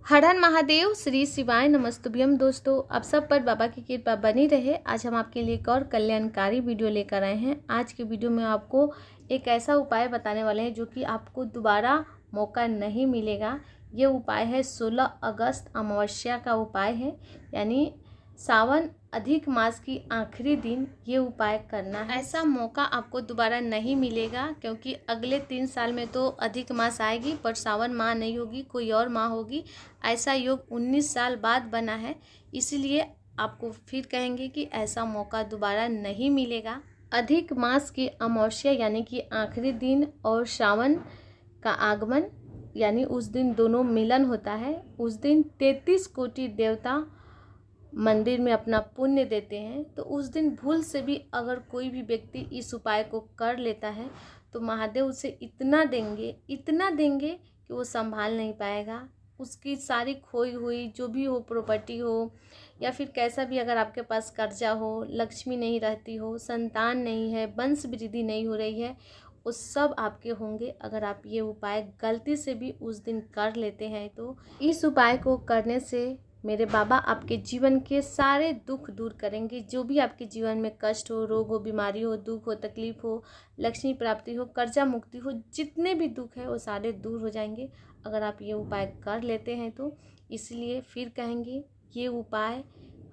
हर हर महादेव, श्री शिवाय नमस्तुभ्यम। दोस्तों, आप सब पर बाबा की कृपा बनी रहे। आज हम आपके लिए एक और कल्याणकारी वीडियो लेकर आए हैं। आज की वीडियो में आपको एक ऐसा उपाय बताने वाले हैं जो कि आपको दोबारा मौका नहीं मिलेगा। ये उपाय है 16 अगस्त अमावस्या का उपाय है, यानी सावन अधिक मास की आखिरी दिन ये उपाय करना है। ऐसा मौका आपको दोबारा नहीं मिलेगा, क्योंकि अगले 3 साल में तो अधिक मास आएगी, पर सावन माह नहीं होगी, कोई और माह होगी। ऐसा योग 19 साल बाद बना है, इसीलिए आपको फिर कहेंगे कि ऐसा मौका दोबारा नहीं मिलेगा। अधिक मास की अमावस्या यानी कि आखिरी दिन और श्रावण का आगमन यानी उस दिन दोनों मिलन होता है। उस दिन 33 कोटि देवता मंदिर में अपना पुण्य देते हैं। तो उस दिन भूल से भी अगर कोई भी व्यक्ति इस उपाय को कर लेता है तो महादेव उसे इतना देंगे कि वो संभाल नहीं पाएगा। उसकी सारी खोई हुई जो भी हो, प्रॉपर्टी हो या फिर कैसा भी, अगर आपके पास कर्जा हो, लक्ष्मी नहीं रहती हो, संतान नहीं है, वंश वृद्धि नहीं हो रही है, वो सब आपके होंगे अगर आप ये उपाय गलती से भी उस दिन कर लेते हैं। तो इस उपाय को करने से मेरे बाबा आपके जीवन के सारे दुख दूर करेंगे। जो भी आपके जीवन में कष्ट हो, रोग हो, बीमारी हो, दुख हो, तकलीफ हो, लक्ष्मी प्राप्ति हो, कर्जा मुक्ति हो, जितने भी दुख है वो सारे दूर हो जाएंगे अगर आप ये उपाय कर लेते हैं तो। इसलिए फिर कहेंगे, ये उपाय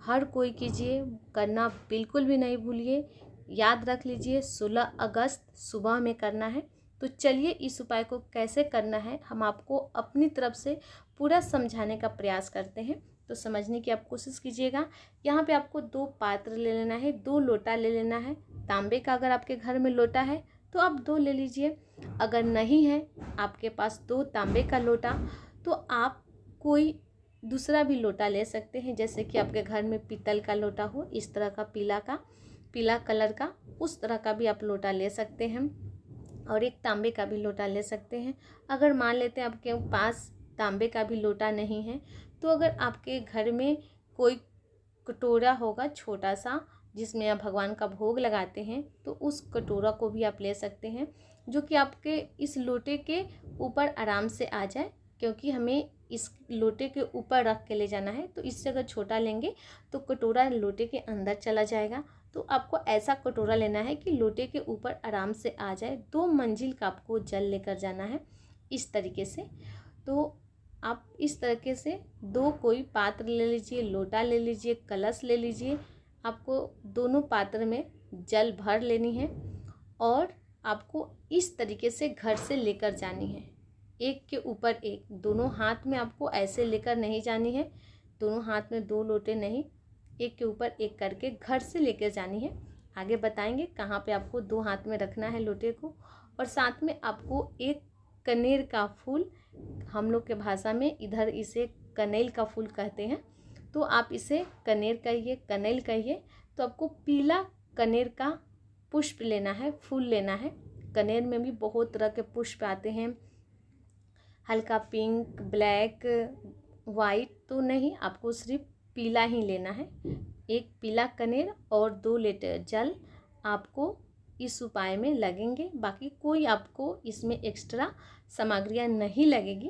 हर कोई कीजिए, करना बिल्कुल भी नहीं भूलिए। याद रख लीजिए 16 अगस्त सुबह में करना है। तो चलिए इस उपाय को कैसे करना है हम आपको अपनी तरफ से पूरा समझाने का प्रयास करते हैं। तो समझने की आप कोशिश कीजिएगा। यहाँ पे आपको 2 पात्र ले लेना है, 2 लोटा ले लेना है। तांबे का अगर आपके घर में लोटा है तो आप 2 ले लीजिए। अगर नहीं है आपके पास 2 तांबे का लोटा तो आप कोई दूसरा भी लोटा ले सकते हैं। जैसे कि आपके घर में पीतल का लोटा हो, इस तरह का पीला कलर का, उस तरह का भी आप लोटा ले सकते हैं। और एक तांबे का भी लोटा ले सकते हैं। अगर मान लेते हैं आपके पास तांबे का भी लोटा नहीं है तो अगर आपके घर में कोई कटोरा होगा छोटा सा जिसमें आप भगवान का भोग लगाते हैं, तो उस कटोरा को भी आप ले सकते हैं, जो कि आपके इस लोटे के ऊपर आराम से आ जाए, क्योंकि हमें इस लोटे के ऊपर रख के ले जाना है। तो इससे अगर छोटा लेंगे तो कटोरा लोटे के अंदर चला जाएगा। तो आपको ऐसा कटोरा लेना है कि लोटे के ऊपर आराम से आ जाए। 2 मंजिल का आपको जल लेकर जाना है इस तरीके से। तो आप इस तरीके से 2 कोई पात्र ले लीजिए, लोटा ले लीजिए, कलश ले लीजिए। आपको दोनों पात्र में जल भर लेनी है और आपको इस तरीके से घर से लेकर जानी है, एक के ऊपर एक। दोनों हाथ में आपको ऐसे लेकर नहीं जानी है, दोनों हाथ में 2 लोटे नहीं, एक के ऊपर एक करके घर से लेकर जानी है। आगे बताएंगे कहाँ पे आपको 2 हाथ में रखना है लोटे को। और साथ में आपको एक कनेर का फूल, हम लोग के भाषा में इधर इसे कनेल का फूल कहते हैं, तो आप इसे कनेर कहिए, कनेल कहिए। तो आपको पीला कनेर का पुष्प लेना है, फूल लेना है। कनेर में भी बहुत तरह के पुष्प आते हैं, हल्का पिंक, ब्लैक, वाइट तो नहीं, आपको सिर्फ पीला ही लेना है। एक पीला कनेर और 2 लीटर जल आपको इस उपाय में लगेंगे। बाकी कोई आपको इसमें एक्स्ट्रा सामग्रियाँ नहीं लगेगी।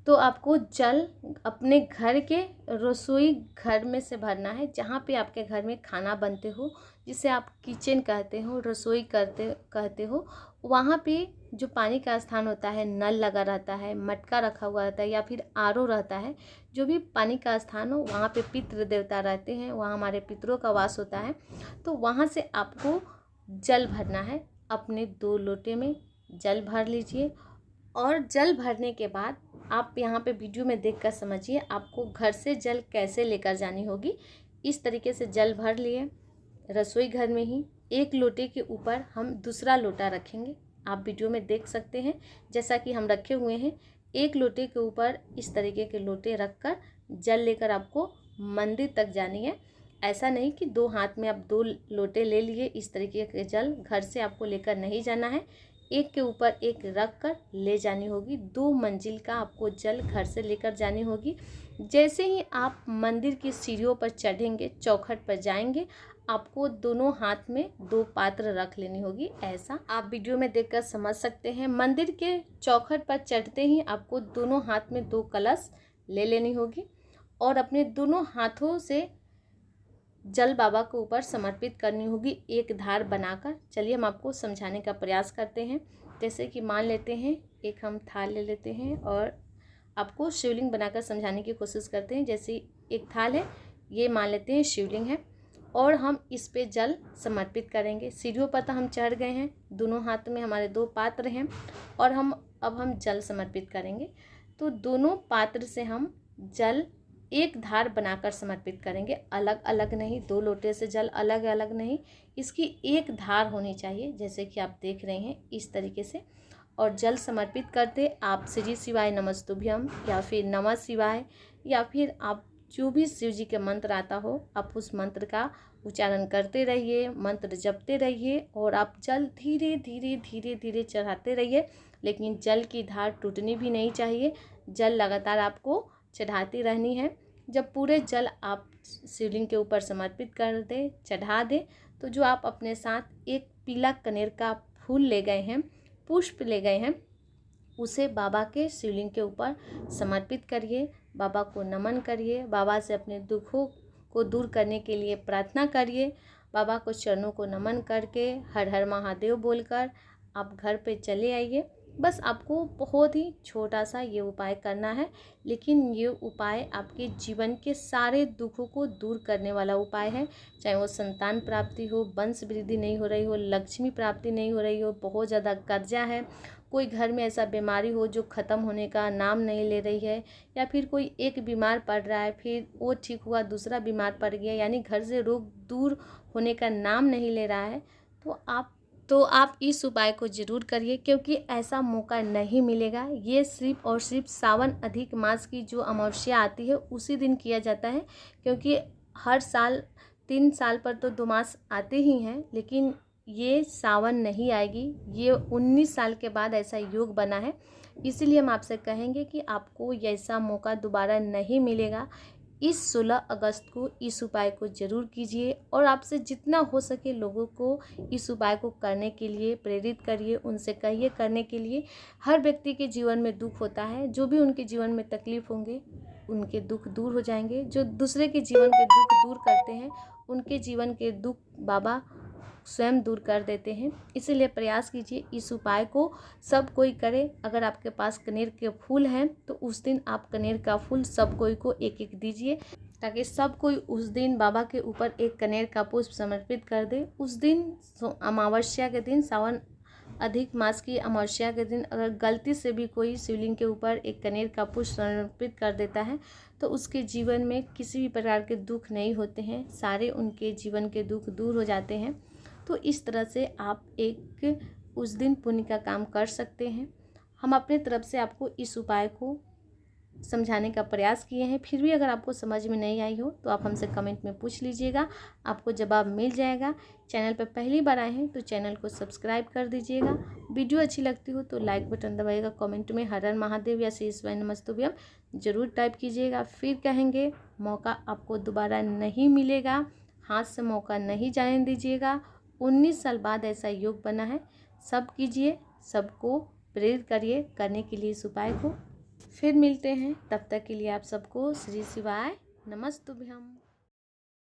तो आपको जल अपने घर के रसोई घर में से भरना है, जहाँ पे आपके घर में खाना बनते हो, जिसे आप किचन कहते हो, रसोई कहते हो। वहाँ पे जो पानी का स्थान होता है, नल लगा रहता है, मटका रखा हुआ रहता है या फिर आरओ रहता है, जो भी पानी का स्थान हो, वहाँ पे पितृ देवता रहते हैं, वहाँ हमारे पितरों का वास होता है। तो वहाँ से आपको जल भरना है। अपने 2 लोटे में जल भर लीजिए और जल भरने के बाद आप यहाँ पे वीडियो में देखकर समझिए आपको घर से जल कैसे लेकर जानी होगी। इस तरीके से जल भर लिए, रसोई घर में ही एक लोटे के ऊपर हम दूसरा लोटा रखेंगे। आप वीडियो में देख सकते हैं जैसा कि हम रखे हुए हैं। एक लोटे के ऊपर इस तरीके के लोटे रखकर जल लेकर आपको मंदिर तक जानी है। ऐसा नहीं कि 2 हाथ में आप 2 लोटे ले लिए, इस तरीके के जल घर से आपको लेकर नहीं जाना है। एक के ऊपर एक रख कर ले जानी होगी। 2 मंजिल का आपको जल घर से लेकर जानी होगी। जैसे ही आप मंदिर की सीढ़ियों पर चढ़ेंगे, चौखट पर जाएंगे, आपको दोनों हाथ में 2 पात्र रख लेनी होगी। ऐसा आप वीडियो में देखकर समझ सकते हैं। मंदिर के चौखट पर चढ़ते ही आपको दोनों हाथ में 2 कलश ले लेनी होगी और अपने दोनों हाथों से जल बाबा के ऊपर समर्पित करनी होगी एक धार बनाकर। चलिए हम आपको समझाने का प्रयास करते हैं। जैसे कि मान लेते हैं एक हम थाल ले लेते हैं और आपको शिवलिंग बनाकर समझाने की कोशिश करते हैं। जैसे एक थाल है, ये मान लेते हैं शिवलिंग है और हम इस पे जल समर्पित करेंगे। सीढ़ियों पर तो हम चढ़ गए हैं, दोनों हाथ में हमारे 2 पात्र हैं और अब हम जल समर्पित करेंगे। तो दोनों पात्र से हम जल एक धार बनाकर समर्पित करेंगे, अलग अलग नहीं, 2 लोटे से जल अलग अलग नहीं, इसकी एक धार होनी चाहिए। जैसे कि आप देख रहे हैं इस तरीके से। और जल समर्पित करते आप श्री शिवाय नमस्तुभ्यम या फिर नमः शिवाय या फिर आप जो भी शिव जी के मंत्र आता हो आप उस मंत्र का उच्चारण करते रहिए, मंत्र जपते रहिए और आप जल धीरे धीरे धीरे धीरे चढ़ाते रहिए। लेकिन जल की धार टूटनी भी नहीं चाहिए, जल लगातार आपको चढ़ाती रहनी है। जब पूरे जल आप शिवलिंग के ऊपर समर्पित कर दे, चढ़ा दे, तो जो आप अपने साथ एक पीला कनेर का फूल ले गए हैं, पुष्प ले गए हैं, उसे बाबा के शिवलिंग के ऊपर समर्पित करिए, बाबा को नमन करिए, बाबा से अपने दुखों को दूर करने के लिए प्रार्थना करिए। बाबा को चरणों को नमन करके हर हर महादेव बोलकर आप घर पे चले आइए। बस आपको बहुत ही छोटा सा ये उपाय करना है, लेकिन ये उपाय आपके जीवन के सारे दुखों को दूर करने वाला उपाय है। चाहे वो संतान प्राप्ति हो, वंश वृद्धि नहीं हो रही हो, लक्ष्मी प्राप्ति नहीं हो रही हो, बहुत ज़्यादा कर्जा है, कोई घर में ऐसा बीमारी हो जो ख़त्म होने का नाम नहीं ले रही है, या फिर कोई एक बीमार पड़ रहा है फिर वो ठीक हुआ दूसरा बीमार पड़ गया, यानी घर से रोग दूर होने का नाम नहीं ले रहा है, तो आप इस उपाय को ज़रूर करिए, क्योंकि ऐसा मौका नहीं मिलेगा। ये सिर्फ और सिर्फ सावन अधिक मास की जो अमावस्या आती है उसी दिन किया जाता है, क्योंकि हर साल 3 साल पर तो 2 मास आते ही हैं, लेकिन ये सावन नहीं आएगी। ये 19 साल के बाद ऐसा योग बना है, इसीलिए हम आपसे कहेंगे कि आपको ऐसा मौका दोबारा नहीं मिलेगा। इस 16 अगस्त को इस उपाय को ज़रूर कीजिए और आपसे जितना हो सके लोगों को इस उपाय को करने के लिए प्रेरित करिए, उनसे कहिए करने के लिए। हर व्यक्ति के जीवन में दुख होता है, जो भी उनके जीवन में तकलीफ होंगे उनके दुख दूर हो जाएंगे। जो दूसरे के जीवन के दुख दूर करते हैं उनके जीवन के दुख बाबा स्वयं दूर कर देते हैं। इसीलिए प्रयास कीजिए इस उपाय को सब कोई करे। अगर आपके पास कनेर के फूल हैं तो उस दिन आप कनेर का फूल सब कोई को एक एक दीजिए, ताकि सब कोई उस दिन बाबा के ऊपर एक कनेर का पुष्प समर्पित कर दे। उस दिन अमावस्या के दिन, सावन अधिक मास की अमावस्या के दिन अगर गलती से भी कोई शिवलिंग के ऊपर एक कनेर का पुष्प समर्पित कर देता है तो उसके जीवन में किसी भी प्रकार के दुख नहीं होते हैं, सारे उनके जीवन के दुख दूर हो जाते हैं। तो इस तरह से आप एक उस दिन पुण्य का काम कर सकते हैं। हम अपने तरफ से आपको इस उपाय को समझाने का प्रयास किए हैं, फिर भी अगर आपको समझ में नहीं आई हो तो आप हमसे कमेंट में पूछ लीजिएगा, आपको जवाब मिल जाएगा। चैनल पर पहली बार आए हैं तो चैनल को सब्सक्राइब कर दीजिएगा। वीडियो अच्छी लगती हो तो लाइक बटन दबाइएगा, कमेंट में हर हर महादेव या श्री शिवाय नमस्तुभ्यम जरूर टाइप कीजिएगा। फिर कहेंगे मौका आपको दोबारा नहीं मिलेगा, हाथ से मौका नहीं जाने दीजिएगा। 19 साल बाद ऐसा योग बना है, सब कीजिए, सबको प्रेरित करिए करने के लिए इस उपाय को। फिर मिलते हैं, तब तक के लिए आप सबको श्री शिवाय नमस्तुभ्यम।